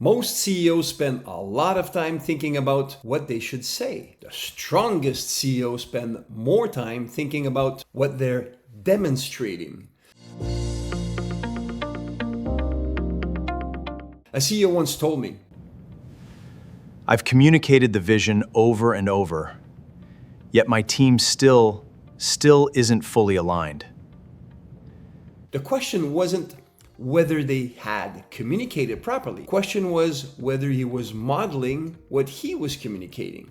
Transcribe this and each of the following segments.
Most CEOs spend a lot of time thinking about what they should say. The strongest CEOs spend more time thinking about what they're demonstrating. A CEO once told me, I've communicated the vision over and over, yet my team still isn't fully aligned. The question wasn't whether they had communicated properly. The question was whether he was modeling what he was communicating.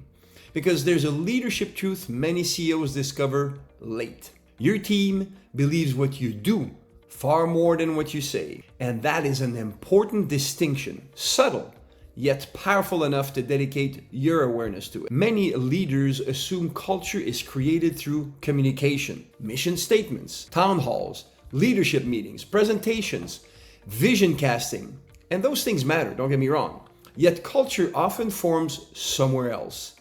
Because there's a leadership truth many CEOs discover late. Your team believes what you do far more than what you say. And that is an important distinction, subtle, yet powerful enough to dedicate your awareness to it. Many leaders assume culture is created through communication, mission statements, town halls, leadership meetings, presentations, vision casting, and those things matter, don't get me wrong. Yet culture often forms somewhere else,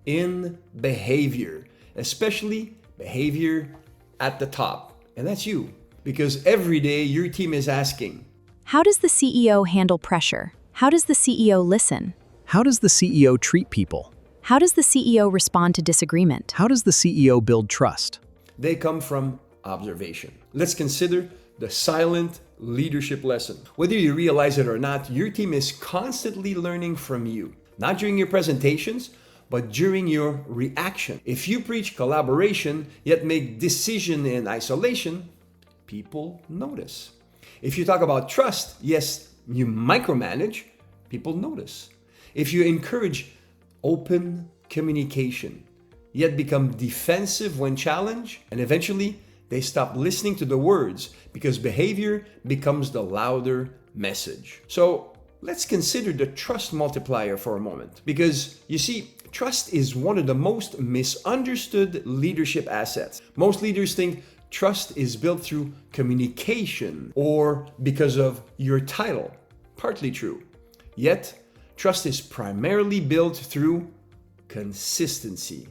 in behavior, especially behavior at the top. And that's you, because every day your team is asking, how does the CEO handle pressure? How does the CEO listen? How does the CEO treat people? How does the CEO respond to disagreement? How does the CEO build trust? They come from observation. Let's consider the silent leadership lesson. Whether you realize it or not, your team is constantly learning from you. Not during your presentations, but during your reaction. If you preach collaboration, yet make decision in isolation, people notice. If you talk about trust, yes, you micromanage, people notice. If you encourage open communication, yet become defensive when challenged, and eventually they stop listening to the words because behavior becomes the louder message. So let's consider the trust multiplier for a moment, because you see, trust is one of the most misunderstood leadership assets. Most leaders think trust is built through communication or because of your title. Partly true. Yet, trust is primarily built through consistency.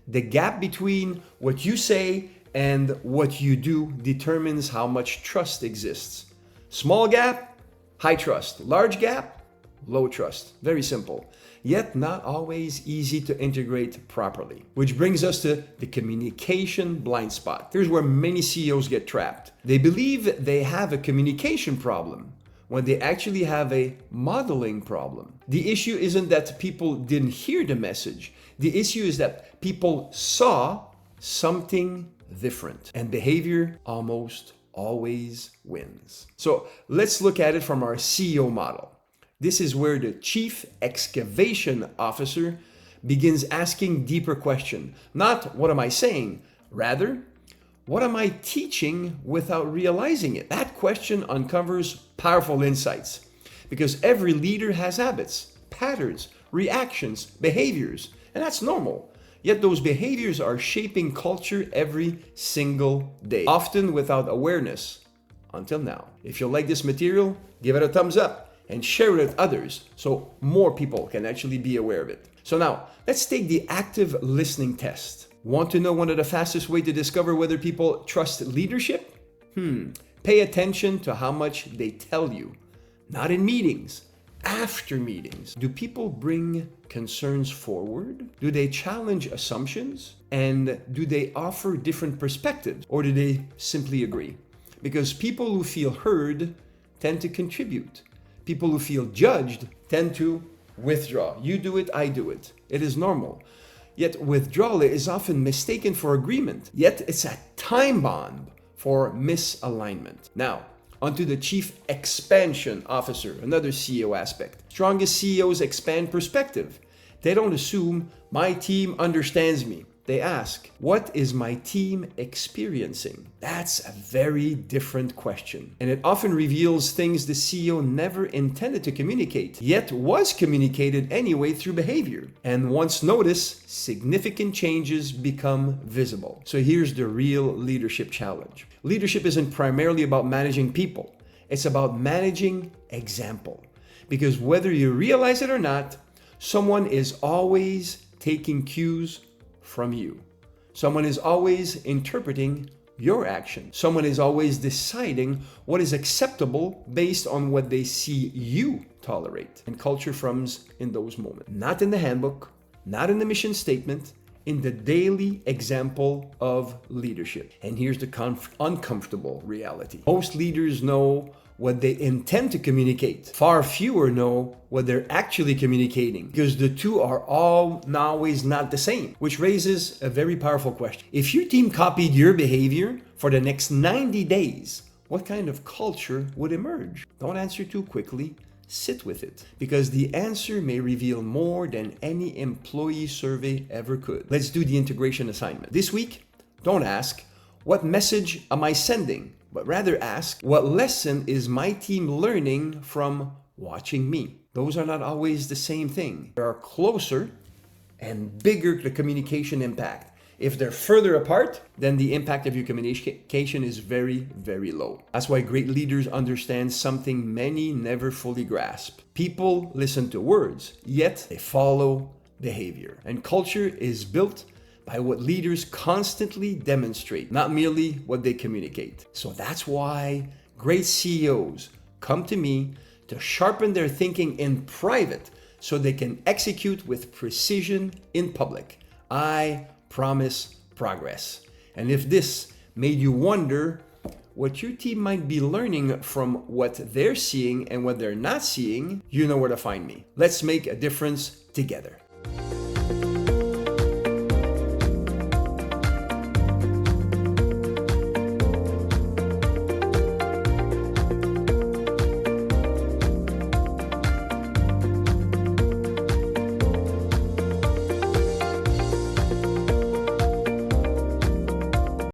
The gap between what you say and what you do determines how much trust exists. Small gap, high trust. Large gap, low trust. Very simple. Yet not always easy to integrate properly. Which brings us to the communication blind spot. Here's where many CEOs get trapped. They believe they have a communication problem when they actually have a modeling problem. The issue isn't that people didn't hear the message. The issue is that people saw something different, and behavior almost always wins. So let's look at it from our CEO model. This is where the Chief Excavation Officer begins asking deeper questions. Not what am I saying? Rather, what am I teaching without realizing it? That question uncovers powerful insights, because every leader has habits, patterns, reactions, behaviors, and that's normal. Yet those behaviors are shaping culture every single day, often without awareness, until now. If you like this material, give it a thumbs up and share it with others so more people can actually be aware of it. So now, let's take the active listening test. Want to know one of the fastest ways to discover whether people trust leadership? Pay attention to how much they tell you. Not in meetings, after meetings. Do people bring concerns forward? Do they challenge assumptions? And do they offer different perspectives? Or do they simply agree? Because people who feel heard tend to contribute. People who feel judged tend to withdraw. You do it, I do it. It is normal. Yet withdrawal is often mistaken for agreement. Yet it's a time bomb for misalignment. Now, onto the Chief Expansion Officer, another CEO aspect. Strongest CEOs expand perspective. They don't assume my team understands me. They ask, what is my team experiencing? That's a very different question. And it often reveals things the CEO never intended to communicate, yet was communicated anyway through behavior. And once noticed, significant changes become visible. So here's the real leadership challenge. Leadership isn't primarily about managing people. It's about managing example. Because whether you realize it or not, someone is always taking cues from you. Someone is always interpreting your action. Someone is always deciding what is acceptable based on what they see you tolerate. And culture forms in those moments. Not in the handbook, not in the mission statement, in the daily example of leadership. And here's the uncomfortable reality. Most leaders know what they intend to communicate. Far fewer know what they're actually communicating, because the two are always not the same, which raises a very powerful question. If your team copied your behavior for the next 90 days, what kind of culture would emerge? Don't answer too quickly. Sit with it, because the answer may reveal more than any employee survey ever could. Let's do the integration assignment. This week, don't ask, what message am I sending? But rather ask, what lesson is my team learning from watching me? Those are not always the same thing. They are closer and bigger the communication impact. If they're further apart, then the impact of your communication is very, very low. That's why great leaders understand something many never fully grasp. People listen to words, yet they follow behavior. And culture is built by what leaders constantly demonstrate, not merely what they communicate. So that's why great CEOs come to me to sharpen their thinking in private so they can execute with precision in public. I promise progress. And if this made you wonder what your team might be learning from what they're seeing and what they're not seeing, you know where to find me. Let's make a difference together.